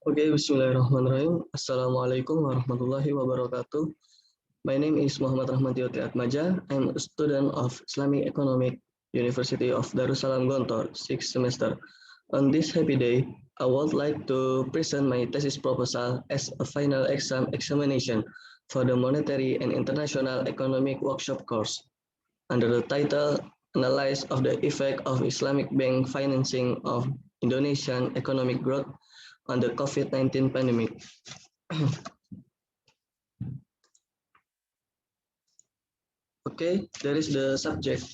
Okay, Bismillahirrahmanirrahim. Assalamualaikum warahmatullahi wabarakatuh. My name is Muhammad Rahmatioti Atmaja. I'm a student of Islamic Economic University of Darussalam Gontor, 6th semester. On this happy day, I would like to present my thesis proposal as a final examination for the Monetary and International Economic Workshop course under the title Analysis of the Effect of Islamic Bank Financing of Indonesian Economic Growth on the COVID-19 pandemic. Okay, there is the subject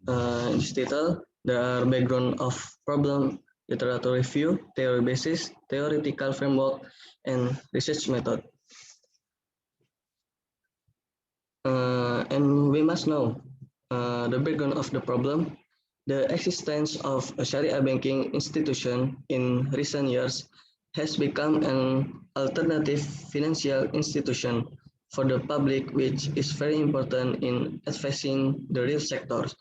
in this title. There are background of problem, literature review, theory basis, theoretical framework, and research method. And we must know the background of the problem. The existence of a Sharia banking institution in recent years has become an alternative financial institution for the public, which is very important in advancing the real sectors.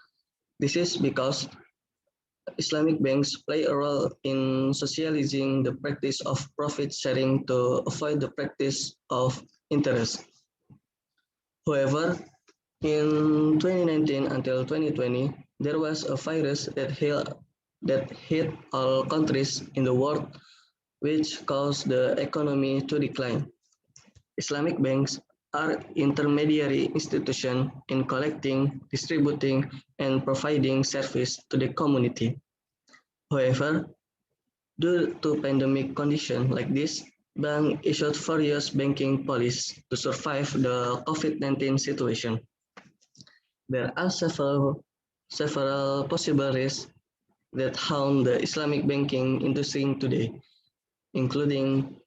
This is because Islamic banks play a role in socializing the practice of profit sharing to avoid the practice of interest. However, in 2019 until 2020, there was a virus that hit all countries in the world, which caused the economy to decline. Islamic banks are intermediary institutions in collecting, distributing, and providing service to the community. However, due to pandemic conditions like this, bank issued various banking policies to survive the COVID-19 situation. There are several possible risks that harm the Islamic banking industry today, including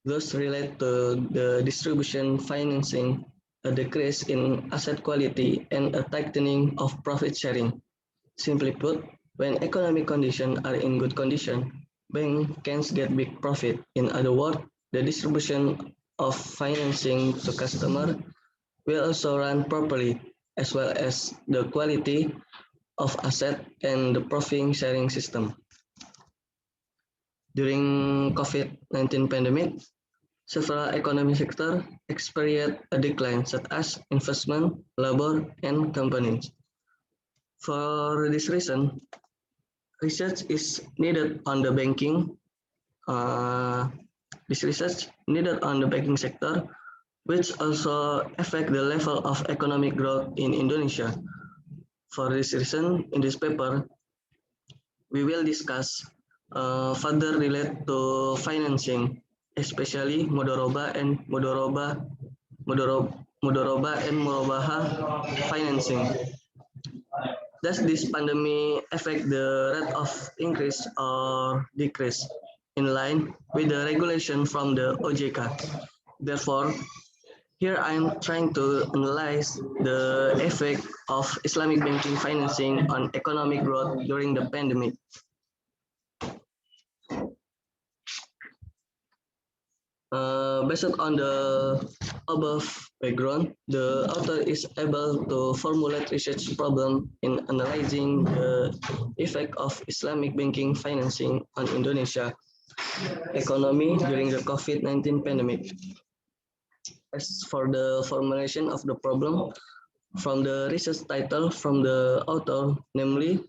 those related to the distribution financing, a decrease in asset quality, and a tightening of profit sharing. Simply put, when economic conditions are in good condition, banks can get big profit. In other words, the distribution of financing to customer will also run properly, as well as the quality of asset and the profit sharing system. During COVID-19 pandemic, several economic sectors experienced a decline, such as investment, labor, and companies. For this reason, research is needed on the banking. This research needed on the banking sector, which also affect the level of economic growth in Indonesia. For this reason, in this paper, we will discuss further relate to financing, especially mudoroba and murabaha financing. Does this pandemic affect the rate of increase or decrease in line with the regulation from the OJK? Therefore, here I am trying to analyze the effect of Islamic banking financing on economic growth during the pandemic. Based on the above background, the author is able to formulate research problem in analyzing the effect of Islamic banking financing on Indonesia economy during the COVID-19 pandemic. As for the formulation of the problem, from the research title from the author, namely,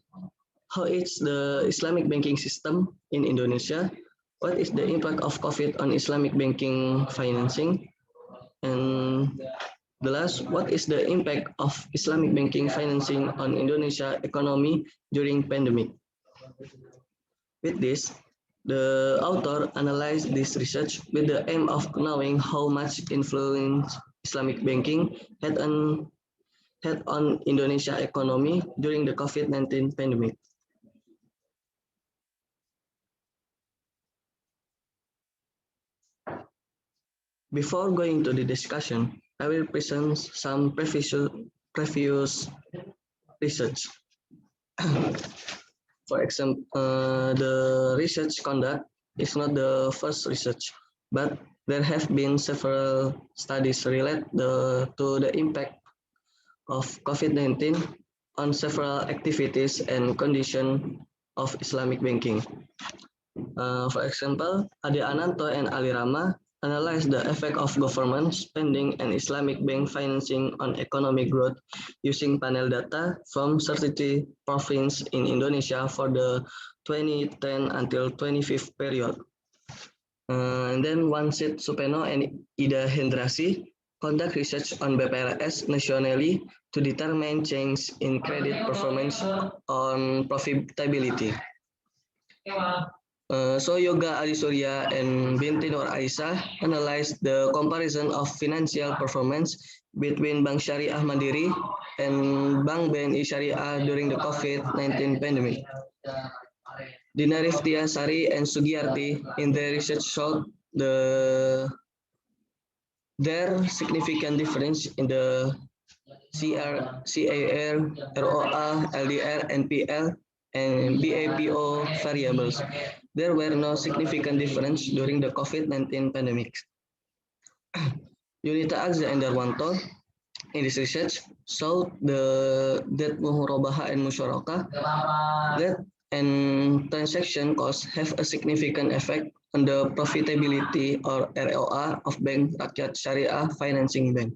how is the Islamic banking system in Indonesia? What is the impact of COVID on Islamic banking financing? And the last, what is the impact of Islamic banking financing on Indonesia economy during pandemic? With this, the author analyzed this research with the aim of knowing how much influence Islamic banking had on Indonesia economy during the COVID-19 pandemic. Before going to the discussion, I will present some previous research. For example, the research conduct is not the first research, but there have been several studies related to the impact of COVID-19 on several activities and conditions of Islamic banking. For example, Ade Ananto and Ali Rama analyze the effect of government spending and Islamic bank financing on economic growth using panel data from 33 provinces in Indonesia for the 2010 until 25th period. And then Wangsit Supeno and Ida Hendrasi conduct research on BPRS nationally to determine change in credit performance on profitability. So Yoga Adisurya and Binti Nur Aisyah analyzed the comparison of financial performance between Bank Syariah Mandiri and Bank BNI Syariah during the COVID-19 pandemic. Dinarif Tiasari and Sugiyarti in their research showed their significant difference in the CAR, ROA, LDR, NPL, and BAPO variables. There were no significant difference during the COVID-19 pandemic. Yunita Agza and Darwanto in this research showed that muhurabaha and musyarakah that and transaction costs have a significant effect on the profitability or ROA of Bank Rakyat Syariah Financing Bank.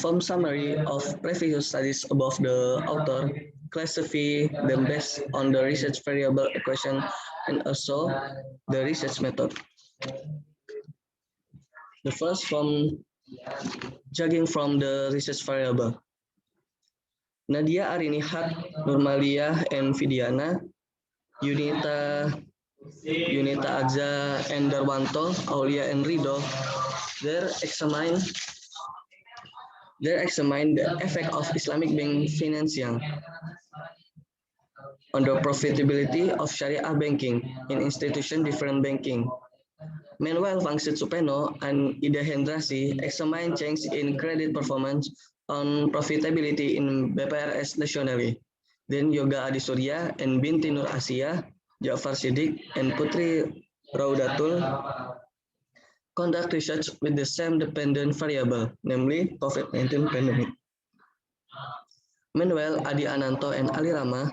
From summary of previous studies above, the author classify them based on the research variable equation and also the research method. The first from judging from the research variable. Nadia Arini Haq, Nurmalia, and Vidiana, Yunita Agza, and Darwanto, Aulia, and Rido, they examine the effect of Islamic bank financing on the profitability of Sharia banking in institution different banking. Meanwhile, Wangsit Supeno and Ida Hendrasi examine change in credit performance on profitability in BPRS nationally. Then Yoga Adisurya and Binti Nur Asia, Jafar Siddiq, and Putri Raudatul conduct research with the same dependent variable, namely COVID-19 pandemic. Meanwhile, Adi Ananto and Ali Rama,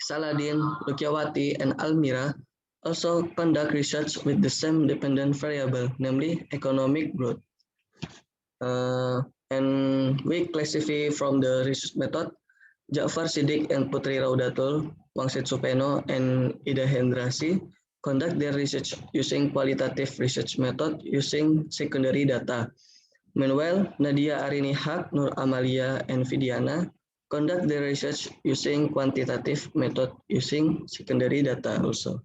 Saladin, Lukiawati, and Almira also conduct research with the same dependent variable, namely economic growth. And we classify from the research method, Jafar Siddiq and Putri Raudatul, Wangsit Supeno, and Ida Hendrasi conduct their research using qualitative research method using secondary data. Meanwhile, Nadia Arini Haq, Nur Amalia, and Vidiana conduct their research using quantitative method using secondary data also.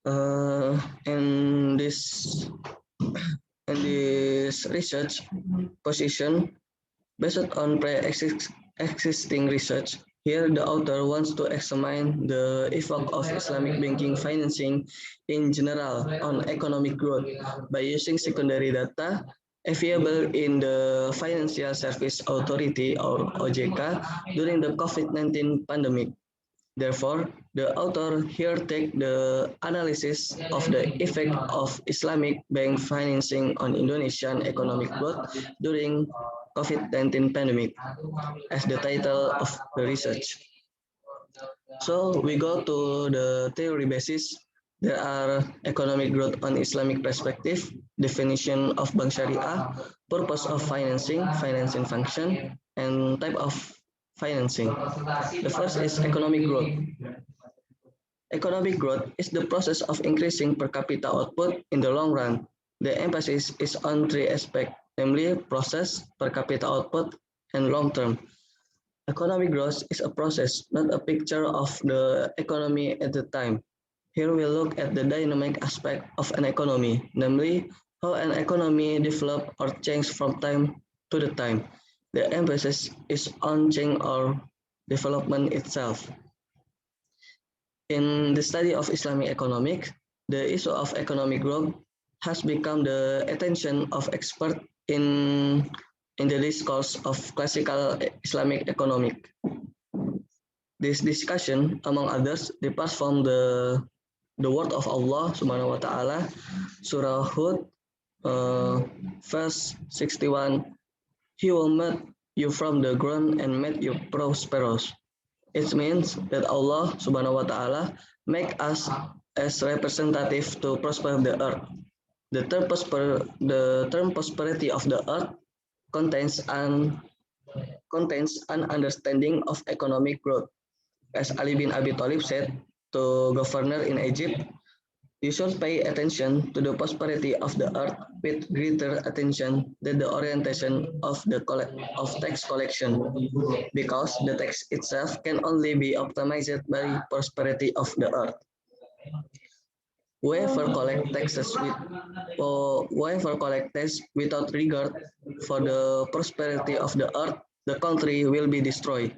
And this research position based on pre-existing research. Here, the author wants to examine the effect of Islamic banking financing in general on economic growth by using secondary data available in the Financial Service Authority or OJK during the COVID-19 pandemic. Therefore, the author here takes the analysis of the effect of Islamic bank financing on Indonesian economic growth during COVID-19 pandemic as the title of the research. So we go to the theory basis. There are economic growth on Islamic perspective, definition of Bank Syariah, purpose of financing function, and type of financing. The first is economic growth. Economic growth is the process of increasing per capita output in the long run. The emphasis is on three aspects, namely process, per capita output, and long term. Economic growth is a process, not a picture of the economy at the time. Here we look at the dynamic aspect of an economy, namely how an economy develops or changes from time to the time. The emphasis is on change or development itself. In the study of Islamic economics, the issue of economic growth has become the attention of experts in the discourse of classical Islamic economics. This discussion, among others, departs from the word of Allah Subhanahu wa Ta'ala, Surah Hud, verse 61. He will make you from the ground and made you prosperous. It means that Allah Subhanahu wa Ta'ala make us as representative to prosper the earth. The term prosperity of the earth contains an understanding of economic growth. As Ali bin Abi Thalib said to governor in Egypt, you should pay attention to the prosperity of the earth with greater attention than the orientation of tax collection, because the tax itself can only be optimized by prosperity of the earth. Whoever collect tax without regard for the prosperity of the earth, the country will be destroyed.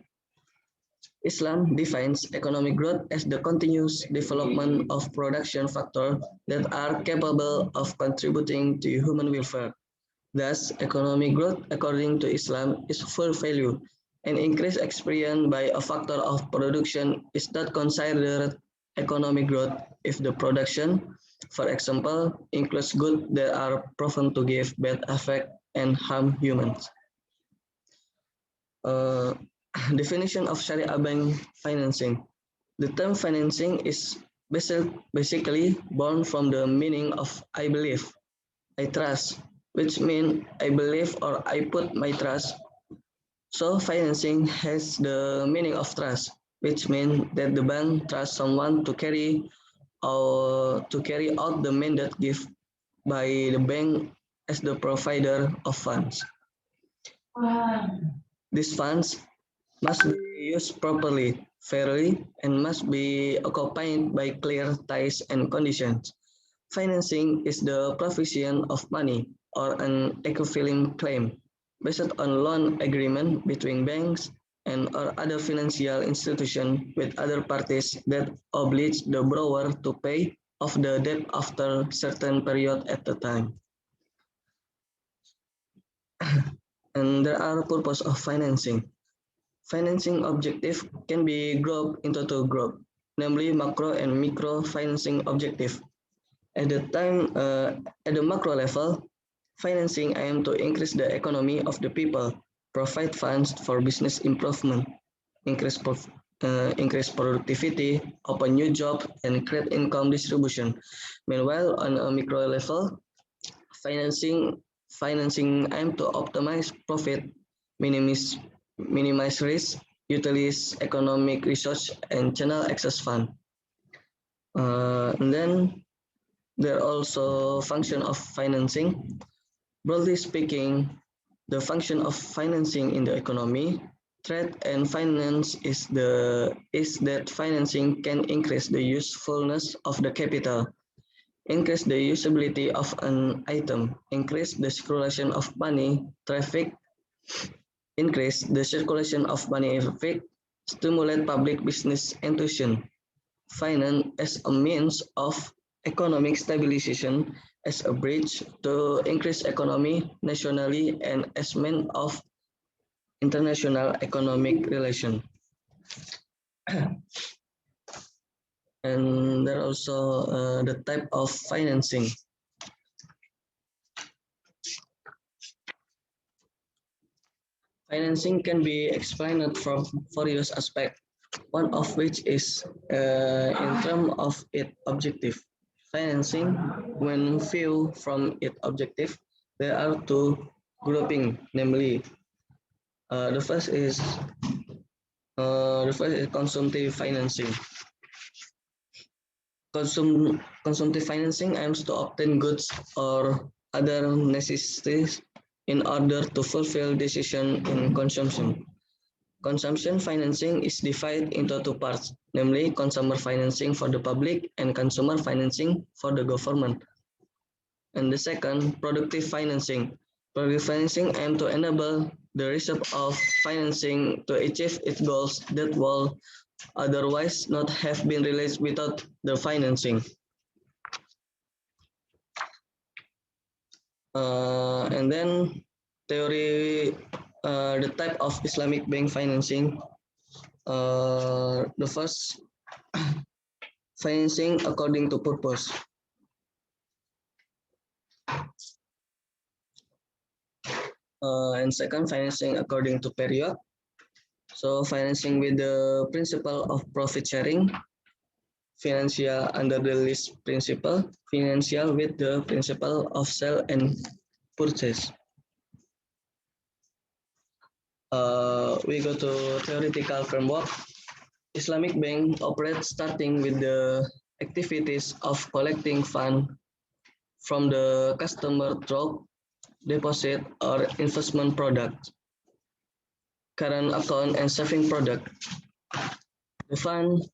Islam defines economic growth as the continuous development of production factors that are capable of contributing to human welfare. Thus, economic growth, according to Islam, is full value. An increase experienced by a factor of production is not considered economic growth if the production, for example, includes goods that are proven to give bad effect and harm humans. Definition of Sharia bank financing. The term financing is basically born from the meaning of I believe, I trust, which means I believe or I put my trust. So financing has the meaning of trust, which means that the bank trusts someone to carry out the mandate given by the bank as the provider of funds. These funds must be used properly, fairly, and must be accompanied by clear ties and conditions. Financing is the provision of money or an equivalent claim based on loan agreement between banks and or other financial institution with other parties that oblige the borrower to pay off the debt after certain period at the time. And there are purpose of financing. Financing objective can be grouped into two groups, namely macro and micro financing objective. At the macro level, financing aims to increase the economy of the people, provide funds for business improvement, increase productivity, open new jobs, and create income distribution. Meanwhile, on a micro level, financing aims to optimize profit, minimize risk, utilize economic resource, and channel excess fund. And then there are also function of financing. Broadly speaking, the function of financing in the economy, trade and finance is that financing can increase the usefulness of the capital, increase the usability of an item, increase the circulation of money, traffic, increase the circulation of money traffic, stimulate public business enthusiasm. Finance as a means of economic stabilization, as a bridge to increase economy nationally, and as means of international economic relation. And there are also the type of financing. Financing can be explained from various aspects, one of which is in terms of its objective. Financing, when viewed from its objective, there are two grouping, namely, the first is consumptive financing. Consumptive financing aims to obtain goods or other necessities in order to fulfill decision in consumption. Consumption financing is divided into two parts, namely consumer financing for the public and consumer financing for the government. And the second, productive financing. Productive financing aims to enable the receipt of financing to achieve its goals that will otherwise not have been realized without the financing. And then the type of Islamic bank financing. The first, financing according to purpose. And second, financing according to period. So financing with the principle of profit sharing, financial under the list principle, financial with the principle of sell and purchase. We go to theoretical framework. Islamic Bank operates starting with the activities of collecting fund from the customer through deposit or investment product, current account and saving product. The fund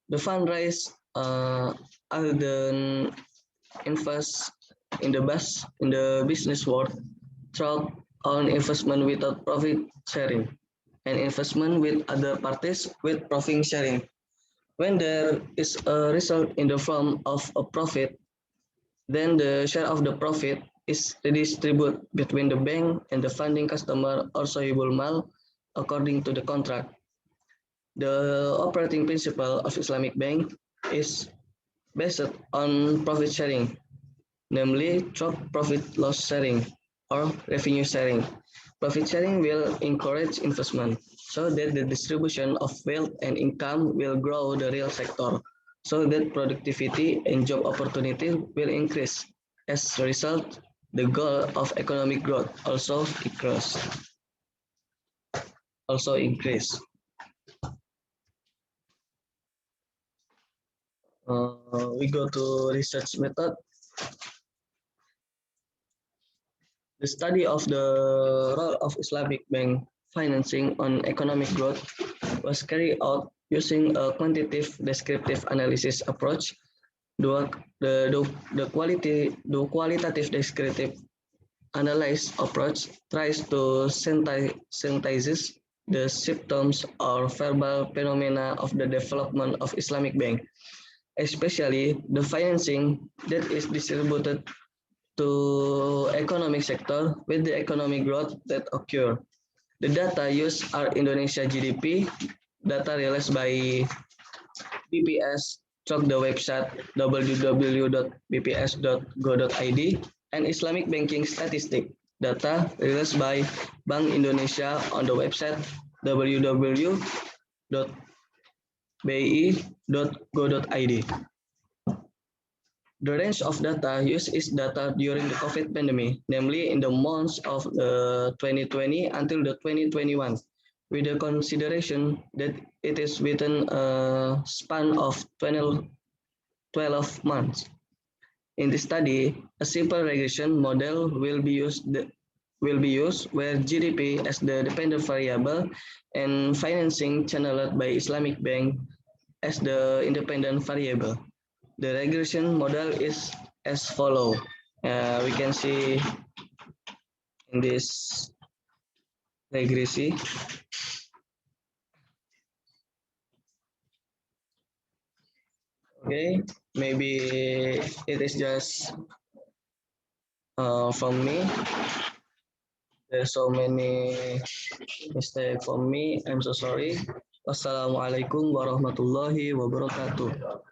the fund raised other than invest in the business world through on investment without profit sharing and investment with other parties with profit sharing. When there is a result in the form of a profit, then the share of the profit is redistributed between the bank and the funding customer or Sohibul Mal according to the contract. The operating principle of Islamic Bank is based on profit sharing, namely through profit loss sharing or revenue sharing. Profit sharing will encourage investment so that the distribution of wealth and income will grow the real sector, so that productivity and job opportunity will increase. As a result, the goal of economic growth also increase. We go to research method. The study of the role of Islamic bank financing on economic growth was carried out using a quantitative descriptive analysis approach. The qualitative descriptive analysis approach tries to synthesize the symptoms or verbal phenomena of the development of Islamic bank, especially the financing that is distributed to economic sector with the economic growth that occur. The data used are Indonesia GDP, data released by BPS through the website www.bps.go.id, and Islamic banking statistic data released by Bank Indonesia on the website www.bi.go.id. The range of data used is data during the COVID pandemic, namely in the months of 2020 until the 2021, with the consideration that it is within a span of 12 months. In this study, a simple regression model will be used where GDP as the dependent variable and financing channeled by Islamic Bank as the independent variable. The regression model is as follow. We can see in this regression. Okay, maybe it is just from me. There's so many mistakes from me. I'm so sorry. Wassalamualaikum warahmatullahi wabarakatuh.